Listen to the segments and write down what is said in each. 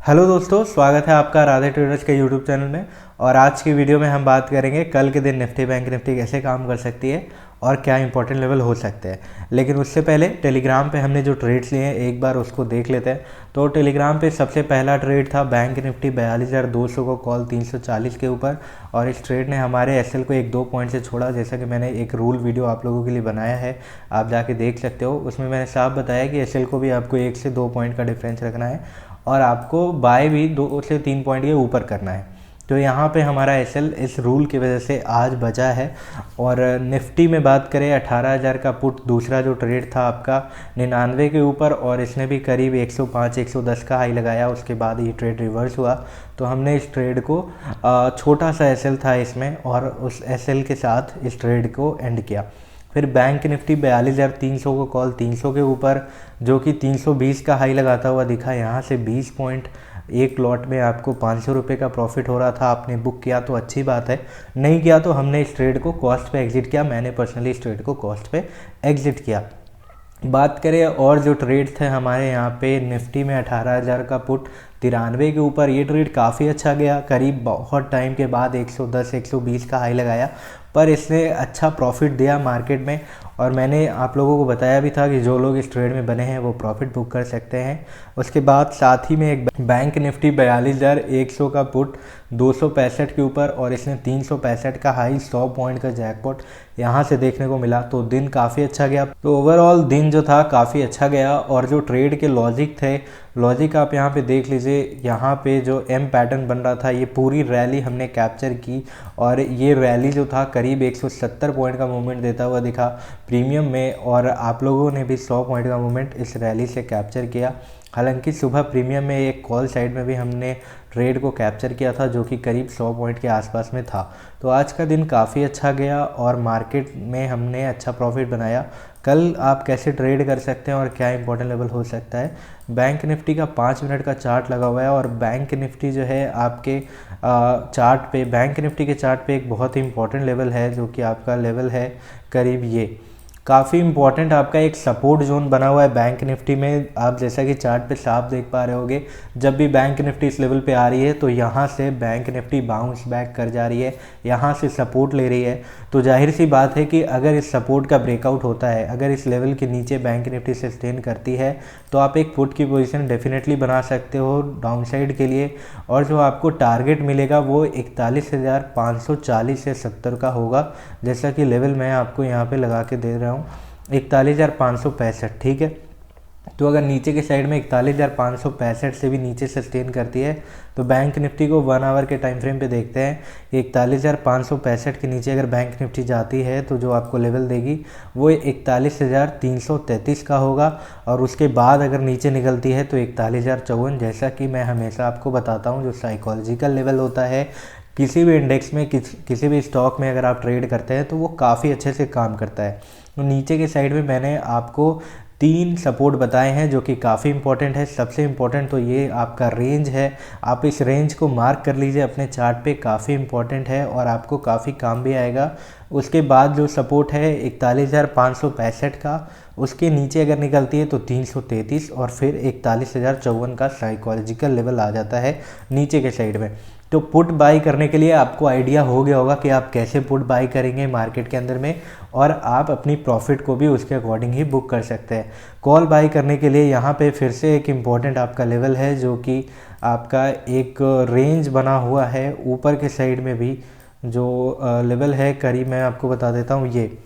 Hello दोस्तों, स्वागत है आपका राधे ट्रेडर्स के यूट्यूब चैनल में। और आज की वीडियो में हम बात करेंगे कल के दिन निफ्टी बैंक निफ्टी कैसे काम कर सकती है और क्या इंपॉर्टेंट लेवल हो सकते हैं। लेकिन उससे पहले टेलीग्राम पे हमने जो ट्रेड्स लिए हैं एक बार उसको देख लेते हैं। तो टेलीग्राम पे सबसे पहला ट्रेड था बैंक निफ्टी 42,200 को कॉल 340 के ऊपर, और इस ट्रेड ने हमारे एसएल को 1-2 पॉइंट से छोड़ा। जैसा कि मैंने एक रूल वीडियो आप लोगों के लिए बनाया है, आप जाके देख सकते हो। उसमें मैंने साफ बताया कि एसएल को भी आपको 1 से 2 पॉइंट का डिफरेंस रखना है और आपको बाय भी 2 से 3 पॉइंट के ऊपर करना है। तो यहाँ पे हमारा एसएल इस रूल की वजह से आज बचा है। और निफ्टी में बात करें 18,000 का पुट दूसरा जो ट्रेड था आपका 99 के ऊपर, और इसने भी करीब 105-110 का हाई लगाया। उसके बाद ये ट्रेड रिवर्स हुआ, तो हमने इस ट्रेड को छोटा सा एसएल था इसमें, और उस एसएल के साथ इस ट्रेड को एंड किया। फिर बैंक निफ्टी 42,300 को कॉल 300 के ऊपर, जो कि 320 का हाई लगाता हुआ दिखा। यहाँ से 20 पॉइंट एक लॉट में आपको 500 रुपये का प्रॉफिट हो रहा था। आपने बुक किया तो अच्छी बात है, नहीं किया तो हमने इस ट्रेड को कॉस्ट पे एग्जिट किया। मैंने पर्सनली इस ट्रेड को कॉस्ट पे एग्जिट किया। बात करें और जो ट्रेड थे हमारे यहाँ पे निफ्टी में 18,000 का पुट 93 के ऊपर, ये ट्रेड काफ़ी अच्छा गया। करीब बहुत टाइम के बाद 110-120 का हाई लगाया, पर इसने अच्छा प्रॉफिट दिया मार्केट में। और मैंने आप लोगों को बताया भी था कि जो लोग इस ट्रेड में बने हैं वो प्रॉफिट बुक कर सकते हैं। उसके बाद साथ ही में एक बैंक निफ्टी 42,100 का पुट 265 के ऊपर, और इसने 365 का हाई 100 पॉइंट का जैकपॉट यहाँ से देखने को मिला। तो दिन काफ़ी अच्छा गया। तो ओवरऑल दिन जो था काफ़ी अच्छा गया। और जो ट्रेड के लॉजिक थे, लॉजिक आप यहाँ पे देख लीजिए। यहाँ पे जो एम पैटर्न बन रहा था, ये पूरी रैली हमने कैप्चर की, और ये रैली जो था करीब 170 पॉइंट का मूवमेंट देता हुआ दिखा प्रीमियम में, और आप लोगों ने भी 100 पॉइंट का मूवमेंट इस रैली से कैप्चर किया। हालांकि सुबह प्रीमियम में एक कॉल साइड में भी हमने ट्रेड को कैप्चर किया था, जो कि करीब 100 पॉइंट के आसपास में था। तो आज का दिन काफ़ी अच्छा गया और मार्केट में हमने अच्छा प्रॉफिट बनाया। कल आप कैसे ट्रेड कर सकते हैं और क्या इंपॉर्टेंट लेवल हो सकता है। बैंक निफ्टी का 5 मिनट का चार्ट लगा हुआ है, और बैंक निफ्टी जो है आपके चार्ट पे, बैंक निफ्टी के चार्ट पे एक बहुत ही इंपॉर्टेंट लेवल है, जो कि आपका लेवल है करीब ये काफ़ी इंपॉर्टेंट आपका एक सपोर्ट जोन बना हुआ है बैंक निफ्टी में। आप जैसा कि चार्ट पे साफ देख पा रहे होगे, जब भी बैंक निफ्टी इस लेवल पे आ रही है तो यहाँ से बैंक निफ्टी बाउंस बैक कर जा रही है, यहाँ से सपोर्ट ले रही है। तो जाहिर सी बात है कि अगर इस सपोर्ट का ब्रेकआउट होता है, अगर इस लेवल के नीचे बैंक निफ्टी सस्टेन करती है, तो आप एक पुट की पोजीशन डेफिनेटली बना सकते हो डाउन साइड के लिए। और जो आपको टारगेट मिलेगा वो 41,540 से 70 का होगा, जैसा कि लेवल मैं आपको यहाँ पे लगा के दे रहा हूँ 41,565। ठीक है, तो अगर नीचे के साइड में 41,565 से भी नीचे सस्टेन करती है, तो बैंक निफ्टी को 1 आवर के टाइम फ्रेम पे देखते हैं। 41,565 के नीचे अगर बैंक निफ्टी जाती है तो जो आपको लेवल देगी वो 41,333 का होगा, और उसके बाद अगर नीचे निकलती है तो 41,054, जैसा कि मैं हमेशा आपको बताता हूँ जो साइकोलॉजिकल लेवल होता है किसी भी इंडेक्स में, किसी भी स्टॉक में अगर आप ट्रेड करते हैं तो वो काफ़ी अच्छे से काम करता है। तो नीचे के साइड में मैंने आपको 3 सपोर्ट बताए हैं जो कि काफ़ी इंपॉर्टेंट है। सबसे इम्पॉर्टेंट तो ये आपका रेंज है, आप इस रेंज को मार्क कर लीजिए अपने चार्ट पे, काफ़ी इंपॉर्टेंट है और आपको काफ़ी काम भी आएगा। उसके बाद जो सपोर्ट है 41,565 का, उसके नीचे अगर निकलती है तो 333, और फिर 41,054 का साइकोलॉजिकल लेवल आ जाता है नीचे के साइड में। तो पुट बाई करने के लिए आपको आइडिया हो गया होगा कि आप कैसे पुट बाई करेंगे मार्केट के अंदर में, और आप अपनी प्रॉफिट को भी उसके अकॉर्डिंग ही बुक कर सकते हैं। कॉल बाई करने के लिए यहाँ पे फिर से एक इम्पॉर्टेंट आपका लेवल है, जो कि आपका एक रेंज बना हुआ है ऊपर के साइड में भी। जो लेवल है करीब मैं आपको बता देता हूँ, ये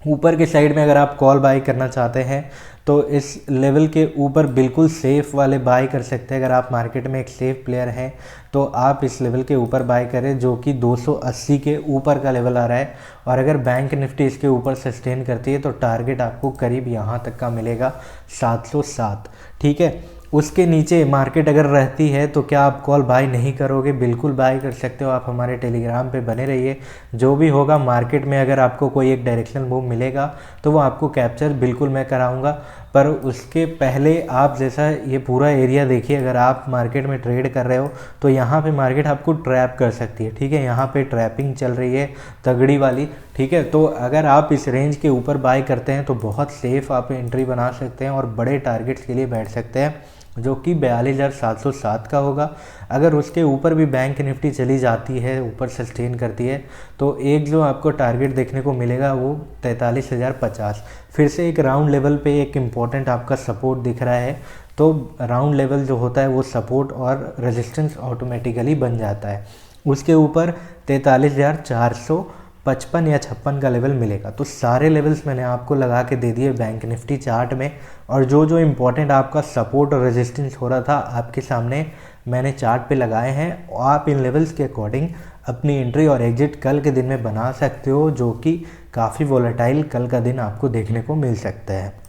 ऊपर के साइड में अगर आप कॉल बाई करना चाहते हैं तो इस लेवल के ऊपर बिल्कुल सेफ वाले बाई कर सकते हैं। अगर आप मार्केट में एक सेफ प्लेयर हैं तो आप इस लेवल के ऊपर बाई करें, जो कि 280 के ऊपर का लेवल आ रहा है। और अगर बैंक निफ्टी इसके ऊपर सस्टेन करती है तो टारगेट आपको करीब यहाँ तक का मिलेगा 707। ठीक है, उसके नीचे मार्केट अगर रहती है तो क्या आप कॉल बाई नहीं करोगे? बिल्कुल बाई कर सकते हो। आप हमारे टेलीग्राम पे बने रहिए, जो भी होगा मार्केट में अगर आपको कोई एक डायरेक्शनल मूव मिलेगा तो वो आपको कैप्चर बिल्कुल मैं कराऊंगा। पर उसके पहले आप जैसा ये पूरा एरिया देखिए, अगर आप मार्केट में ट्रेड कर रहे हो तो यहाँ पे मार्केट आपको ट्रैप कर सकती है। ठीक है, यहाँ पे ट्रैपिंग चल रही है तगड़ी वाली। ठीक है, तो अगर आप इस रेंज के ऊपर बाय करते हैं तो बहुत सेफ आप एंट्री बना सकते हैं और बड़े टारगेट्स के लिए बैठ सकते हैं। जो कि 42,707 का होगा। अगर उसके ऊपर भी बैंक निफ्टी चली जाती है, ऊपर सस्टेन करती है, तो एक जो आपको टारगेट देखने को मिलेगा वो 43,050। फिर से एक राउंड लेवल पे एक इम्पॉर्टेंट आपका सपोर्ट दिख रहा है। तो राउंड लेवल जो होता है वो सपोर्ट और रेजिस्टेंस ऑटोमेटिकली बन जाता है। उसके ऊपर 43,455 या 56 का लेवल मिलेगा। तो सारे लेवल्स मैंने आपको लगा के दे दिए बैंक निफ्टी चार्ट में, और जो जो इम्पोर्टेंट आपका सपोर्ट और रेजिस्टेंस हो रहा था आपके सामने मैंने चार्ट पे लगाए हैं। आप इन लेवल्स के अकॉर्डिंग अपनी एंट्री और एग्जिट कल के दिन में बना सकते हो, जो कि काफ़ी वोलेटाइल कल का दिन आपको देखने को मिल सकता है।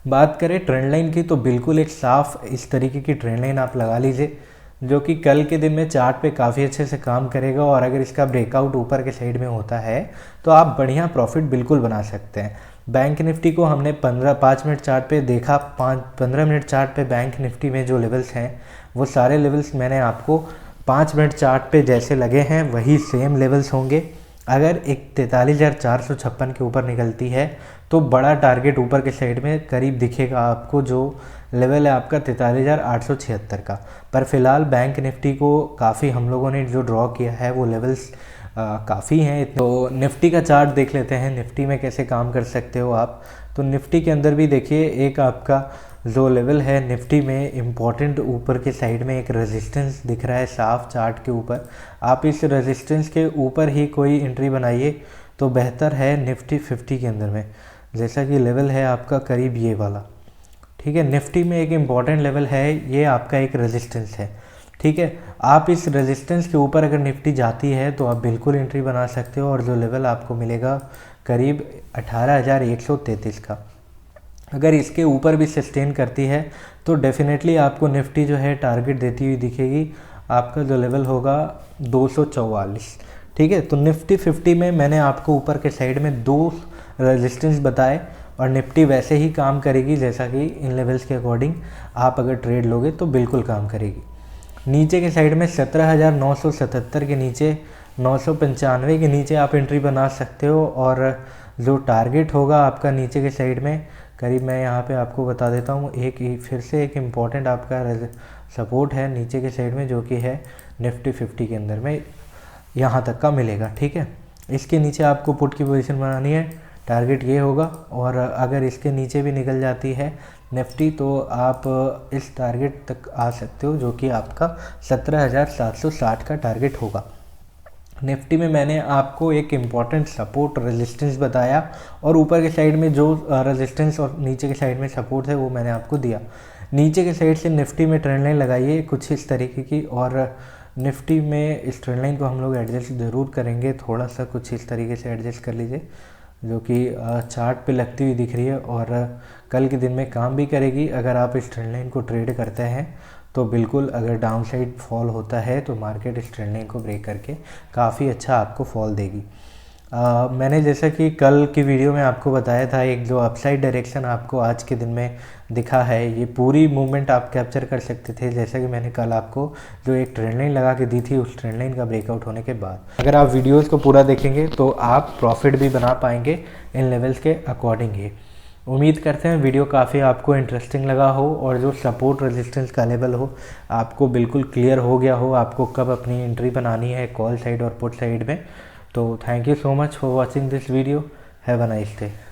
बात करें ट्रेंड लाइन की, तो बिल्कुल एक साफ इस तरीके की ट्रेंड लाइन आप लगा लीजिए, जो कि कल के दिन में चार्ट पे काफ़ी अच्छे से काम करेगा। और अगर इसका ब्रेकआउट ऊपर के साइड में होता है तो आप बढ़िया प्रॉफिट बिल्कुल बना सकते हैं। बैंक निफ्टी को हमने 5 मिनट चार्ट पे देखा। 15 मिनट चार्ट पे बैंक निफ्टी में जो लेवल्स हैं वो सारे लेवल्स मैंने आपको 5 मिनट चार्ट पे जैसे लगे हैं वही सेम लेवल्स होंगे। अगर एक 43,456 के ऊपर निकलती है तो बड़ा टारगेट ऊपर के साइड में करीब दिखेगा आपको, जो लेवल है आपका 43,876 का। पर फिलहाल बैंक निफ्टी को काफ़ी हम लोगों ने जो ड्रॉ किया है वो लेवल्स काफ़ी हैं। तो निफ्टी का चार्ट देख लेते हैं, निफ्टी में कैसे काम कर सकते हो आप। तो निफ्टी के अंदर भी देखिए एक आपका जो लेवल है निफ्टी में इम्पॉर्टेंट ऊपर के साइड में एक रेजिस्टेंस दिख रहा है साफ चार्ट के ऊपर। आप इस रेजिस्टेंस के ऊपर ही कोई एंट्री बनाइए तो बेहतर है निफ्टी 50 के अंदर में, जैसा कि लेवल है आपका करीब ये वाला। ठीक है, निफ्टी में एक इम्पॉर्टेंट लेवल है, ये आपका एक रेजिस्टेंस है। ठीक है, आप इस रेजिस्टेंस के ऊपर अगर निफ्टी जाती है तो आप बिल्कुल एंट्री बना सकते हो, और जो लेवल आपको मिलेगा करीब 18,133 का। अगर इसके ऊपर भी सस्टेन करती है तो डेफिनेटली आपको निफ्टी जो है टारगेट देती हुई दिखेगी। आपका जो लेवल होगा 244। ठीक है, तो निफ्टी 50 में मैंने आपको ऊपर के साइड में 2 रेजिस्टेंस बताए, और निफ्टी वैसे ही काम करेगी जैसा कि इन लेवल्स के अकॉर्डिंग आप अगर ट्रेड लोगे तो बिल्कुल काम करेगी। नीचे के साइड में 17,977 के नीचे, 995 के नीचे आप एंट्री बना सकते हो। और जो टारगेट होगा आपका नीचे के साइड में करीब, मैं यहाँ पे आपको बता देता हूँ, फिर से एक इम्पॉर्टेंट आपका सपोर्ट है नीचे के साइड में, जो कि है निफ्टी 50 के अंदर में यहाँ तक का मिलेगा। ठीक है, इसके नीचे आपको पुट की पोजीशन बनानी है, टारगेट ये होगा। और अगर इसके नीचे भी निकल जाती है निफ्टी तो आप इस टारगेट तक आ सकते हो, जो कि आपका 17,760 का टारगेट होगा। निफ्टी में मैंने आपको एक इम्पॉर्टेंट सपोर्ट रेजिस्टेंस बताया, और ऊपर के साइड में जो रेजिस्टेंस और नीचे के साइड में सपोर्ट है वो मैंने आपको दिया। नीचे के साइड से निफ्टी में ट्रेंड लाइन लगाइए कुछ इस तरीके की, और निफ्टी में इस ट्रेंड लाइन को हम लोग एडजस्ट ज़रूर करेंगे, थोड़ा सा कुछ इस तरीके से एडजस्ट कर लीजिए, जो कि चार्ट पे लगती हुई दिख रही है और कल के दिन में काम भी करेगी। अगर आप इस ट्रेंड लाइन को ट्रेड करते हैं तो बिल्कुल, अगर डाउन साइड फॉल होता है तो मार्केट इस ट्रेंड लाइन को ब्रेक करके काफ़ी अच्छा आपको फॉल देगी। मैंने जैसा कि कल की वीडियो में आपको बताया था, एक जो अपसाइड डायरेक्शन आपको आज के दिन में दिखा है, ये पूरी मूवमेंट आप कैप्चर कर सकते थे, जैसा कि मैंने कल आपको जो एक ट्रेंड लाइन लगा के दी थी उस ट्रेंड लाइन का ब्रेकआउट होने के बाद। अगर आप वीडियोस को पूरा देखेंगे तो आप प्रॉफिट भी बना पाएंगे इन लेवल्स के अकॉर्डिंग ही। उम्मीद करते हैं वीडियो काफ़ी आपको इंटरेस्टिंग लगा हो, और जो सपोर्ट रेजिस्टेंस का लेवल हो आपको बिल्कुल क्लियर हो गया हो, आपको कब अपनी एंट्री बनानी है कॉल साइड और पुट साइड में। तो thank you so much for watching this video. Have a nice day.